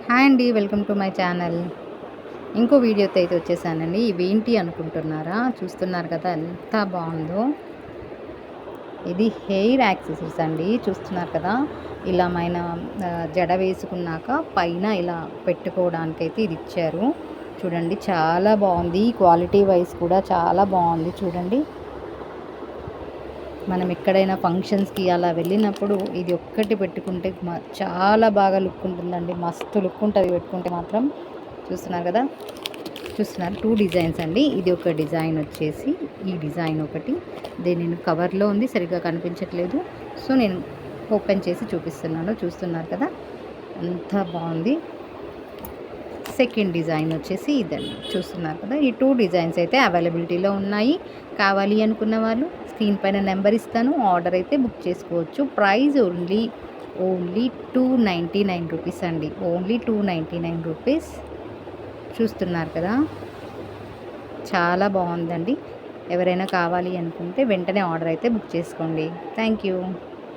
Hi అండి, welcome to my channel. ఇంకో వీడియోతో అయితే వచ్చేసానండి. ఇవేంటి అనుకుంటున్నారా? చూస్తున్నారు కదా ఎంత బాగుందో. ఇది హెయిర్ యాక్సెసరీస్ అండి. చూస్తున్నారు కదా, ఇలా జడ వేసుకున్నాక పైన ఇలా పెట్టుకోవడానికైతే ఇది ఇచ్చారు. చూడండి, చాలా బాగుంది. క్వాలిటీ వైజ్ కూడా చాలా బాగుంది. చూడండి, మనం ఎక్కడైనా ఫంక్షన్స్కి అలా వెళ్ళినప్పుడు ఇది ఒక్కటి పెట్టుకుంటే చాలా బాగా లుక్ ఉంటుందండి. మస్తు లుక్ ఉంటుంది పెట్టుకుంటే మాత్రం. చూస్తున్నారు కదా, చూస్తున్నారు 2 డిజైన్స్ అండి. ఇది ఒక డిజైన్ వచ్చేసి, ఈ డిజైన్ ఒకటి. నేను కవర్లో ఉంది, సరిగ్గా కనిపించట్లేదు. సో నేను ఓపెన్ చేసి చూపిస్తున్నాను. చూస్తున్నారు కదా, అంత బాగుంది. సెకండ్ డిజైన్ వచ్చేసి ఇదండి. చూస్తున్నారు కదా, ఈ 2 డిజైన్స్ అయితే అవైలబిలిటీలో ఉన్నాయి. కావాలి అనుకున్న వాళ్ళు స్క్రీన్ పైన నెంబర్ ఇస్తాను, ఆర్డర్ అయితే బుక్ చేసుకోవచ్చు. ప్రైస్ ఓన్లీ 299 రూపీస్ అండి. Only 299 rupees. చూస్తున్నారు కదా, చాలా బాగుందండి. ఎవరైనా కావాలి అనుకుంటే వెంటనే ఆర్డర్ అయితే బుక్ చేసుకోండి. Thank you.